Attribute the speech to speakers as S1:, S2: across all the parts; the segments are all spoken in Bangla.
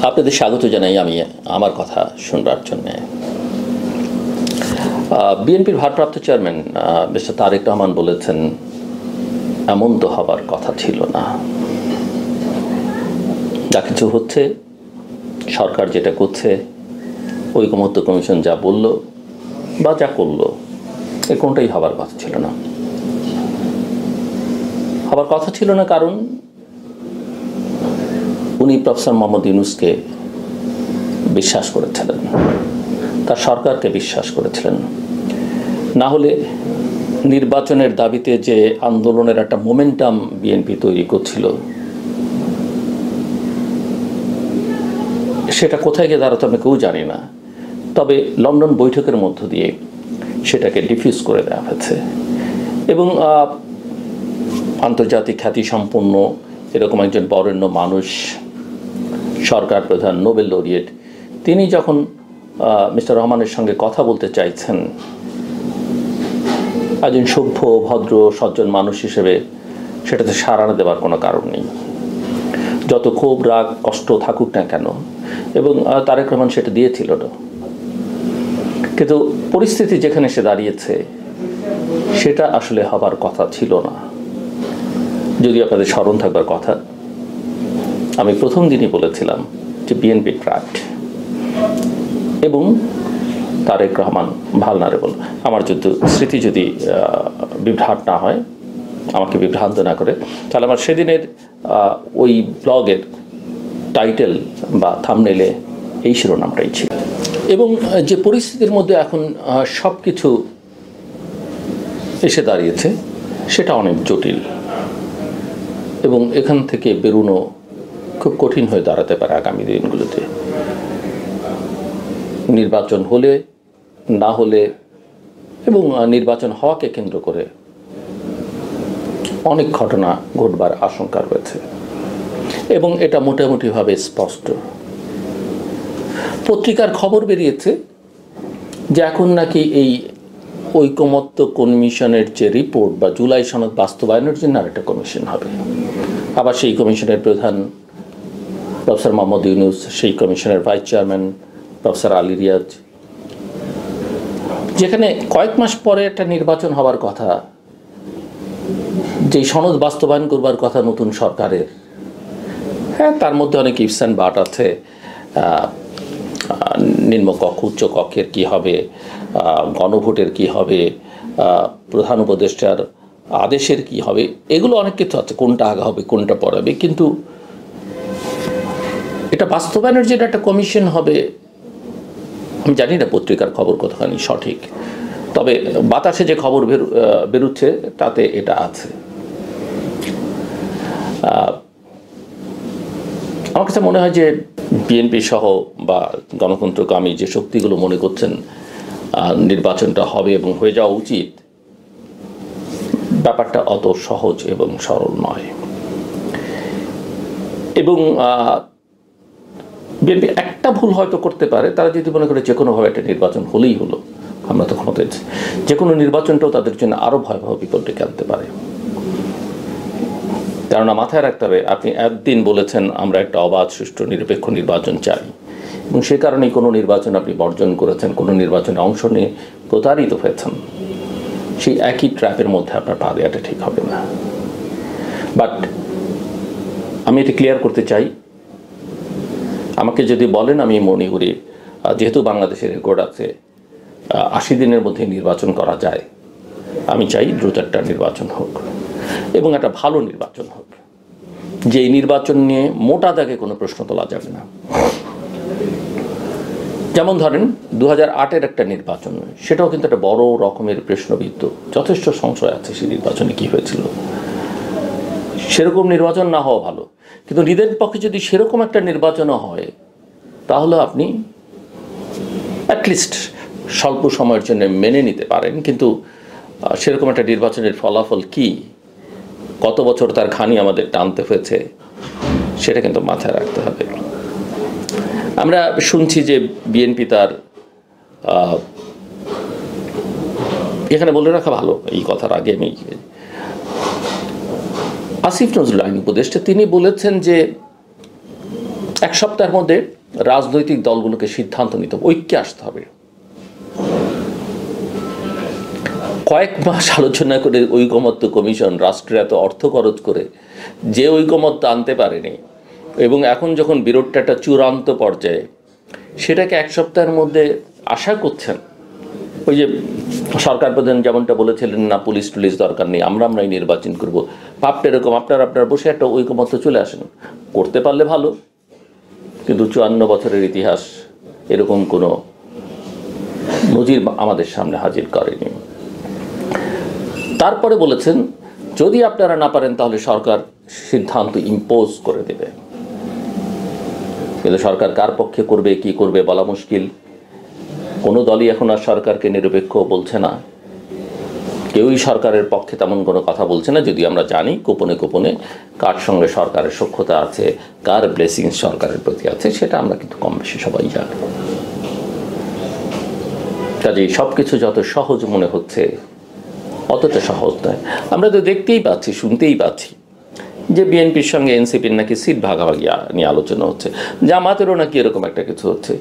S1: আপনাদের স্বাগত জানাই আমি আমার কথা শুনবার জন্য। বিএনপির ভারপ্রাপ্ত চেয়ারম্যান মিস্টার তারেক রহমান বলেছেন, এমন তো হবার কথা ছিল না। যা কিছু হচ্ছে, সরকার যেটা করছে, ঐকমত্য কমিশন যা বলল বা যা করলো, এ কোনটাই হবার কথা ছিল না। হবার কথা ছিল না কারণ উনি প্রফেসর মোহাম্মদ ইউনূসকে বিশ্বাস করেছিলেন, তার সরকারকে বিশ্বাস করেছিলেন। না হলে নির্বাচনের দাবিতে যে আন্দোলনের একটা মোমেন্টাম বিএনপি তৈরি করছিল, সেটা কোথায় গিয়ে দাঁড়াতো আমি কেউ জানি না। তবে লন্ডন বৈঠকের মধ্য দিয়ে সেটাকে ডিফিউজ করে দেওয়া হয়েছে এবং আন্তর্জাতিক খ্যাতিসম্পন্ন এরকম একজন বরেণ্য মানুষ, সরকার প্রধান, নোবেল লরিয়েট, তিনি যখন মিস্টার রহমানের সঙ্গে কথা বলতে চাইছেন, একজন সভ্য ভদ্র সজ্জন মানুষ হিসেবে সেটাতে সাড়া দেওয়ার কোনো কারণ নেই, যত ক্ষোভ রাগ কষ্ট থাকুক না কেন। এবং তারেক রহমান সেটা দিয়েছিল না। কিন্তু পরিস্থিতি যেখানে সে দাঁড়িয়েছে, সেটা আসলে হবার কথা ছিল না। যদি আপনাদের স্মরণ থাকবার কথা, আমি প্রথম দিনই বলেছিলাম যে বিএনপি ট্র্যাপড এবং তারেক রহমান ভালনারেবল। আমার যদি স্মৃতি যদি বিভ্রাট না হয়, আমাকে বিভ্রান্ত না করে, তাহলে আমার সেদিনের ওই ব্লগের টাইটেল বা থাম্বনেইলে এই শিরোনামটাই ছিল। এবং যে পরিস্থিতির মধ্যে এখন সব কিছু এসে দাঁড়িয়েছে, সেটা অনেক জটিল এবং এখান থেকে বেরোনো খুব কঠিন হয়ে দাঁড়াতে পারে আগামী দিনগুলোতে। নির্বাচন হলে না হলে এবং নির্বাচন হওয়াকে কেন্দ্র করে অনেক ঘটনা ঘটবার আশঙ্কা রয়েছে এবং এটা মোটামুটিভাবে স্পষ্ট। পত্রিকার খবর বেরিয়েছে যে এখন নাকি এই ঐকমত্য কমিশনের যে রিপোর্ট বা জুলাই সনদ বাস্তবায়নের জন্য আরেকটা কমিশন হবে। আবার সেই কমিশনের প্রধান প্রফেসর মোহাম্মদ ইউনূস, সেই কমিশনের vice chairman professor Ali Riaz. যেখানে কয়েক মাস পরে একটা নির্বাচন হওয়ার কথা, যেই সনদ বাস্তবায়ন করবার কথা নতুন সরকারের, হ্যাঁ তার মধ্যে অনেক ইফস অ্যান্ড বাট আছে। নিম্নকক্ষ উচ্চ কক্ষের কী হবে, গণভোটের কী হবে, প্রধান উপদেষ্টার আদেশের কী হবে, এগুলো অনেক কিছু আছে, কোনটা আগে হবে কোনটা পরে হবে। কিন্তু এটা বাস্তবায়নের যেটা একটা কমিশন হবে, আমি জানি না পত্রিকার খবর কতখানি সঠিক, তবে বাতাসে যে খবর বেরোচ্ছে তাতে এটা আছে। আমার কাছে মনে হয় যে বিএনপি সহ বা গণতন্ত্রকামী যে শক্তিগুলো মনে করছেন নির্বাচনটা হবে এবং হয়ে যাওয়া উচিত, ব্যাপারটা অত সহজ এবং সরল নয়। এবং বিএনপি একটা ভুল হয়তো করতে পারে, তারা যদি মনে করে যে কোনোভাবে একটা নির্বাচন হলেই হলো, আমরা তো ক্ষমতায় আছি, যে কোনো নির্বাচনটাও তাদের জন্য আরও ভয়াবহ বিপদ ডেকে আনতে পারে। কেননা মাথায় রাখতে হবে, আপনি একদিন বলেছেন আমরা একটা অবাধ সুষ্ঠু নিরপেক্ষ নির্বাচন চাই এবং সে কারণেই কোনো নির্বাচন আপনি বর্জন করেছেন, কোনো নির্বাচনে অংশ নিয়ে প্রতারিত হয়েছেন, সেই একই ট্র্যাপের মধ্যে আপনার পা দেওয়াটা ঠিক হবে না। বাট আমি এটা ক্লিয়ার করতে চাই, আমাকে যদি বলেন, আমি মনে করি যেহেতু বাংলাদেশের রেকর্ড আছে 80 দিনের মধ্যে নির্বাচন করা যায়, আমি চাই দ্রুত একটা নির্বাচন হোক এবং একটা ভালো নির্বাচন হোক, যে এই নির্বাচন নিয়ে মোটা দাগে কোনো প্রশ্ন তোলা যাবে না। যেমন ধরেন 2008-এর একটা নির্বাচন, সেটাও কিন্তু একটা বড় রকমের প্রশ্নবিদ্ধ, যথেষ্ট সংশয় আছে সেই নির্বাচনে কী হয়েছিল। সেরকম নির্বাচন না হওয়া ভালো, কিন্তু নিজের পক্ষে যদি সেরকম একটা নির্বাচনও হয়, তাহলে আপনি অ্যাটলিস্ট স্বল্প সময়ের জন্য মেনে নিতে পারেন। কিন্তু সেরকম একটা নির্বাচনের ফলাফল কি, কত বছর তার খানি আমাদের টানতে হয়েছে, সেটা কিন্তু মাথায় রাখতে হবে। আমরা শুনছি যে বিএনপি তার, এখানে বলে রাখা ভালো এই কথার আগে, আমি আসিফ নজরুল আইন উপদেষ্টা তিনি বলেছেন যে এক সপ্তাহের মধ্যে রাজনৈতিক দলগুলোকে সিদ্ধান্ত নিতে হবে, ঐক্যে আসতে হবে। কয়েক মাস আলোচনা করে ঐকমত্য কমিশন রাষ্ট্রের এত অর্থ খরচ করে যে ঐকমত্য আনতে পারেনি, এবং এখন যখন বিরোধটা একটা চূড়ান্ত পর্যায়ে, সেটাকে এক সপ্তাহের মধ্যে আশা করছেন। ওই যে সরকার প্রধান যেমনটা বলেছিলেন, না পুলিশ টুলিশ দরকার নেই, আমরাই নির্বাচন করব, ভাবটা এরকম। আপনারা বসে একটা ঐকমত্য চলে আসেন, করতে পারলে ভালো, কিন্তু 54 বছরের ইতিহাস এরকম কোনো নজির আমাদের সামনে হাজির করেনি। তারপরে বলেছেন যদি আপনারা না পারেন তাহলে সরকার সিদ্ধান্ত ইম্পোজ করে দেবে। কিন্তু সরকার কার পক্ষে করবে, কি করবে বলা মুশকিল। কোনো দলই এখন আর সরকারকে নিরপেক্ষ বলছে না, কেউই সরকারের পক্ষে তেমন কোনো কথা বলছে না। যদি আমরা জানি গোপনে গোপনে কার সঙ্গে সরকারের সখ্যতা আছে, কার ব্লেসিং সরকারের প্রতি আছে, সেটা আমরা কিন্তু কম বেশি সবাই জানি। কাজেই সব কিছু যত সহজ মনে হচ্ছে অতটা সহজ নয়। আমরা তো দেখতেই পাচ্ছি, শুনতেই পাচ্ছি যে বিএনপির সঙ্গে এনসিপির নাকি সিট ভাগাভাগি নিয়ে আলোচনা হচ্ছে, জামাতেরও নাকি এরকম একটা কিছু হচ্ছে।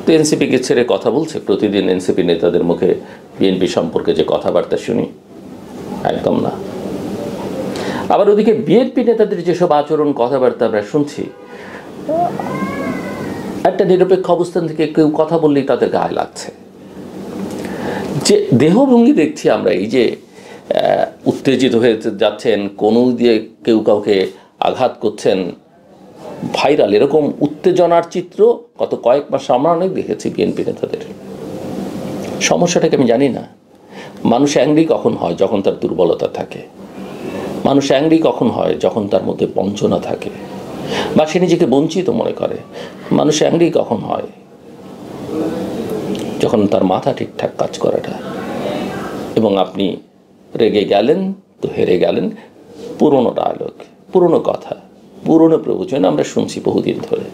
S1: তো এনসিপিকে ছেড়ে কথা বলছে, প্রতিদিন এনসিপি নেতাদের মুখে বিএনপি সম্পর্কে যে কথাবার্তা শুনি, একদম না। আবার ওদিকে বিএনপি নেতাদের যেসব আচরণ কথাবার্তা আমরা শুনছি, একটা নিরপেক্ষ অবস্থান থেকে কেউ কথা বললেই তাদের গায়ে লাগছে। যে দেহভঙ্গি দেখছি আমরা, এই যে উত্তেজিত হয়ে যাচ্ছেন, কোনো দিয়ে কেউ কাউকে আঘাত করছেন, ভাইরাল এরকম উত্তেজনার চিত্র গত কয়েক মাস আমরা অনেক দেখেছি বিএনপি নেতাদের। সমস্যাটাকে আমি জানি না। মানুষ অ্যাংরি কখন হয়? যখন তার দুর্বলতা থাকে। মানুষ অ্যাংরি কখন হয়? যখন তার মধ্যে বঞ্চনা থাকে বা সে নিজেকে বঞ্চিত মনে করে। মানুষ অ্যাংরি কখন হয়? যখন তার মাথা ঠিকঠাক কাজ করাটা। এবং আপনি রেগে গেলেন তো হেরে গেলেন, পুরনো ডায়লগ, পুরনো কথা, পুরনো প্রবচন আমরা শুনছি বহুদিন ধরে।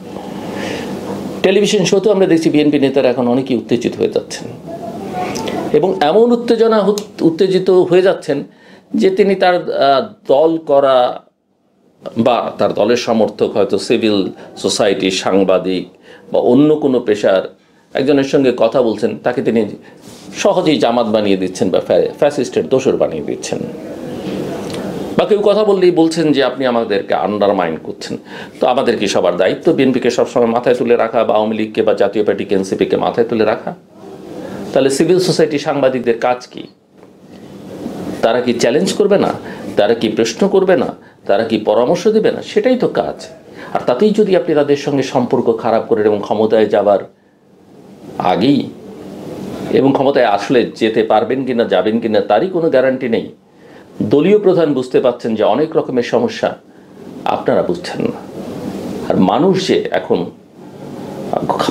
S1: টেলিভিশন শোতেও আমরা দেখছি বিএনপি নেতারা এখন অনেকেই উত্তেজিত হয়ে যাচ্ছেন, এবং এমন উত্তেজিত হয়ে যাচ্ছেন যে তিনি তার দল করা বা তার দলের সমর্থক, হয়তো সিভিল সোসাইটি, সাংবাদিক বা অন্য কোনো পেশার একজনের সঙ্গে কথা বলছেন, তাকে তিনি সহজেই জামাত বানিয়ে দিচ্ছেন বা ফ্যাসিস্টের দোসর বানিয়ে দিচ্ছেন। বা কেউ কথা বললেই বলছেন যে আপনি আমাদেরকে আন্ডারমাইন করছেন। তো আমাদের কি সবার দায়িত্ব বিএনপিকে সবসময় মাথায় তুলে রাখা, বা আওয়ামী লীগকে বা জাতীয় পার্টিকে এনসিপিকে মাথায় তুলে রাখা? তাহলে সিভিল সোসাইটি সাংবাদিকদের কাজ কি? তারা কি চ্যালেঞ্জ করবে না? তারা কি প্রশ্ন করবে না? তারা কি পরামর্শ দেবে না? সেটাই তো কাজ। আর তাতেই যদি আপনি তাদের সঙ্গে সম্পর্ক খারাপ করেন এবং ক্ষমতায় যাবার আগেই, এবং ক্ষমতায় আসলে যেতে পারবেন কিনা, যাবেন কিনা তারই কোনো গ্যারান্টি নেই। দলীয় প্রধান বুঝতে পারছেন যে অনেক রকমের সমস্যা, আপনারা বুঝছেন না। আর মানুষ যে এখন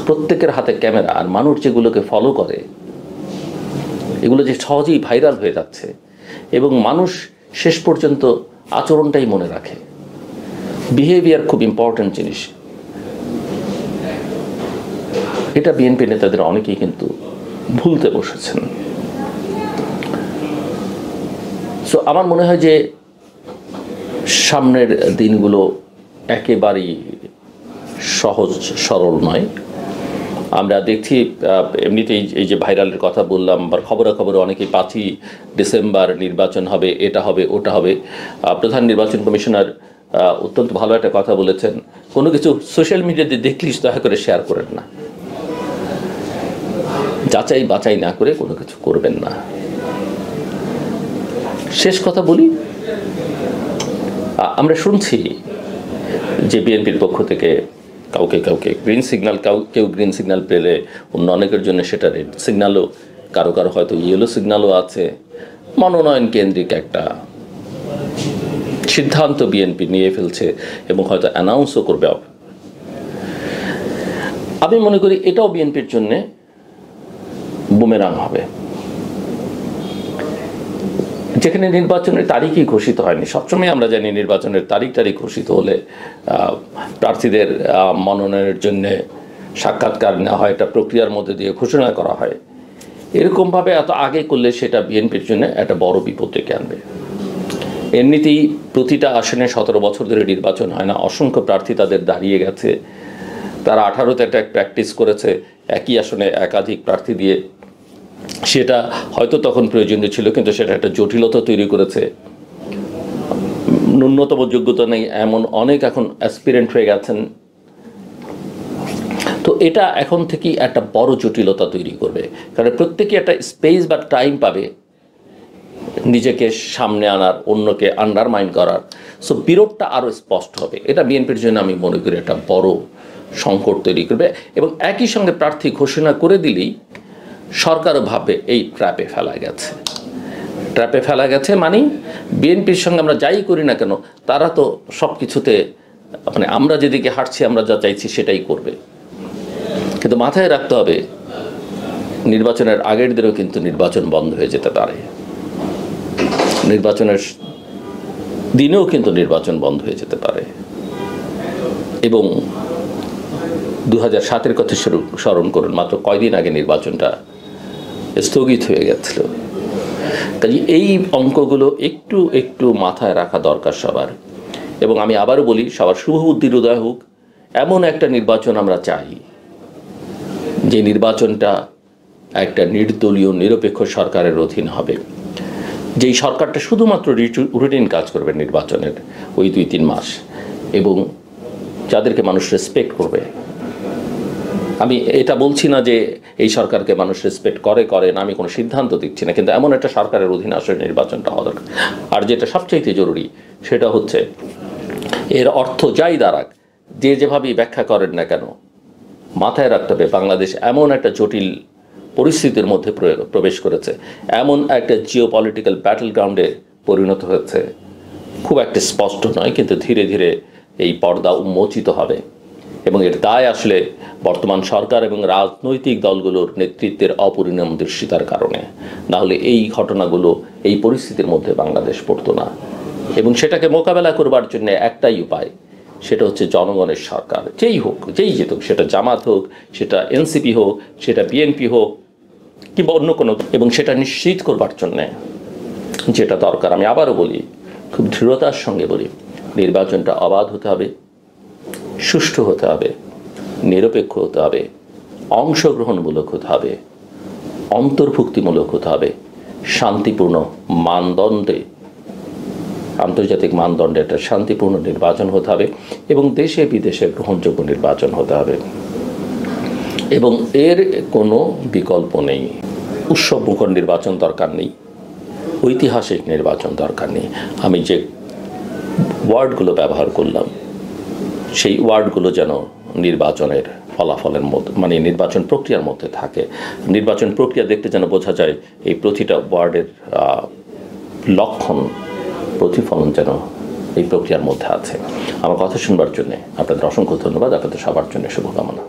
S1: প্রত্যেকের হাতে ক্যামেরা, আর মানুষ যেগুলোকে ফলো করে, এগুলো যে সহজেই ভাইরাল হয়ে যাচ্ছে, এবং মানুষ শেষ পর্যন্ত আচরণটাই মনে রাখে। বিহেভিয়ার খুব ইম্পর্টেন্ট জিনিস। এটা বিএনপি নেতাদের অনেকেই কিন্তু ভুলতে বসেছেন। সো আমার মনে হয় যে সামনের দিনগুলো একেবারেই সহজ সরল নয়। আমরা দেখছি এমনিতেই এই যে ভাইরালের কথা বললাম, বা খবরাখবরে অনেকেই 5ই ডিসেম্বর নির্বাচন হবে, এটা হবে, ওটা হবে। প্রধান নির্বাচন কমিশনার অত্যন্ত ভালো একটা কথা বলেছেন, কোনো কিছু সোশ্যাল মিডিয়াতে দেখলিস দয়া করে শেয়ার করেন না, যাচাই বাছাই না করে কোনো কিছু করবেন না। শেষ কথা বলি, আমরা শুনছি যে বিএনপির পক্ষ থেকে কাউকে গ্রিন সিগন্যাল, কেউ গ্রিন সিগন্যাল পেলে অন্য অনেকের জন্য সেটা রেড সিগন্যালও, কারো হয়তো ইয়েলো সিগন্যালও আছে। মনোনয়ন কেন্দ্রিক একটা সিদ্ধান্ত বিএনপি নিয়ে ফেলছে এবং হয়তো অ্যানাউন্সও করবে। আমি মনে করি এটাও বিএনপির জন্য বুমেরাং হবে। যেখানে নির্বাচনের তারিখই ঘোষিত হয়নি। সবসময় আমরা জানি নির্বাচনের তারিখ ঘোষিত হলে প্রার্থীদের মনোনয়নের জন্য সাক্ষাৎকার নেওয়া হয়, একটা প্রক্রিয়ার মধ্যে দিয়ে ঘোষণা করা হয়। এরকমভাবে এত আগে করলে সেটা বিএনপির জন্য একটা বড় বিপদ ডেকে আনবে। এমনিতেই প্রতিটা আসনে 17 বছর ধরে নির্বাচন হয় না, অসংখ্য প্রার্থী তাদের দাঁড়িয়ে গেছে, তারা 18তে একটা প্র্যাকটিস করেছে একই আসনে একাধিক প্রার্থী দিয়ে, সেটা হয়তো তখন প্রয়োজনীয় ছিল, কিন্তু সেটা একটা জটিলতা তৈরি করেছে। ন্যূনতম যোগ্যতা নেই এমন অনেক এখন অ্যাসপিরেন্ট হয়ে গেছেন। তো এটা এখন থেকেই একটা বড় জটিলতা তৈরি করবে, কারণ প্রত্যেকে একটা স্পেস বা টাইম পাবে নিজেকে সামনে আনার, অন্যকে আন্ডারমাইন করার। সো বিরোধটা আরও স্পষ্ট হবে। এটা বিএনপির জন্য আমি মনে করি একটা বড় সংকট তৈরি করবে। এবং একই সঙ্গে প্রার্থী ঘোষণা করে দিলেই সরকারও ভাববে এই ট্র্যাপে ফেলা গেছে মানে বিএনপির সঙ্গে আমরা যাই করি না কেন তারা তো সব কিছুতে মানে আমরা যেদিকে হাঁটছি, আমরা যা চাইছি সেটাই করবে। কিন্তু মাথায় রাখতে হবে নির্বাচনের আগের দিনেও কিন্তু নির্বাচন বন্ধ হয়ে যেতে পারে, নির্বাচনের দিনেও কিন্তু নির্বাচন বন্ধ হয়ে যেতে পারে। এবং 2007-এর কথা স্মরণ করুন, মাত্র কয়দিন আগে নির্বাচনটা স্থগিত হয়ে গেছিল। কাজে এই অঙ্কগুলো একটু একটু মাথায় রাখা দরকার সবার। এবং আমি আবারও বলি, সবার শুভবুদ্ধির উদয় হোক, এমন একটা নির্বাচন আমরা চাই যে নির্বাচনটা একটা নির্দলীয় নিরপেক্ষ সরকারের অধীন হবে, যেই সরকারটা শুধুমাত্র রুটিন কাজ করবে নির্বাচনের ওই 2-3 মাস, এবং যাদেরকে মানুষ রেসপেক্ট করবে। আমি এটা বলছি না যে এই সরকারকে মানুষ রেসপেক্ট করে না, আমি কোনো সিদ্ধান্ত দিচ্ছি না, কিন্তু এমন একটা সরকারের অধীনে আসলে নির্বাচনটা হওয়া দরকার। আর যেটা সবচাইতে জরুরি সেটা হচ্ছে এর অর্থ যাই দাঁড়াক, যে যেভাবেই ব্যাখ্যা করেন না কেন, মাথায় রাখতে হবে বাংলাদেশ এমন একটা জটিল পরিস্থিতির মধ্যে প্রবেশ করেছে, এমন একটা জিওপলিটিক্যাল ব্যাটল গ্রাউন্ডে পরিণত হয়েছে। খুব একটা স্পষ্ট নয়, কিন্তু ধীরে ধীরে এই পর্দা উন্মোচিত হবে। এবং এর দায় আসলে বর্তমান সরকার এবং রাজনৈতিক দলগুলোর নেতৃত্বের অপরিণামদর্শিতার কারণে। না হলে এই ঘটনাগুলো, এই পরিস্থিতির মধ্যে বাংলাদেশ পড়তো না। এবং সেটাকে মোকাবেলা করবার জন্য একটাই উপায়, সেটা হচ্ছে জনগণের সরকার, যেই যেতুক, সেটা জামাত হোক, সেটা এনসিপি হোক, সেটা বিএনপি হোক, কিংবা অন্য কোনো। এবং সেটা নিশ্চিত করবার জন্যে যেটা দরকার, আমি আবারও বলি, খুব দৃঢ়তার সঙ্গে বলি, নির্বাচনটা অবাধ হতে হবে, সুষ্ঠু হতে হবে, নিরপেক্ষ হতে হবে, অংশগ্রহণমূলক হতে হবে, অন্তর্ভুক্তিমূলক হতে হবে, শান্তিপূর্ণ মানদণ্ডে, আন্তর্জাতিক মানদণ্ডে একটা শান্তিপূর্ণ নির্বাচন হতে হবে, এবং দেশে বিদেশে গ্রহণযোগ্য নির্বাচন হতে হবে। এবং এর কোনো বিকল্প নেই। উৎসবমুখর নির্বাচন দরকার নেই, ঐতিহাসিক নির্বাচন দরকার নেই। আমি যে ওয়ার্ডগুলো ব্যবহার করলাম, সেই ওয়ার্ডগুলো যেন নির্বাচনের ফলাফলের মধ্যে, মানে নির্বাচন প্রক্রিয়ার মধ্যে থাকে। নির্বাচন প্রক্রিয়া দেখতে যেন বোঝা যায় এই প্রতিটা ওয়ার্ডের লক্ষণ, প্রতিফলন যেন এই প্রক্রিয়ার মধ্যে আছে। আমার কথা শুনবার জন্যে আপনাদের অসংখ্য ধন্যবাদ। আপনাদের সবার জন্য শুভকামনা।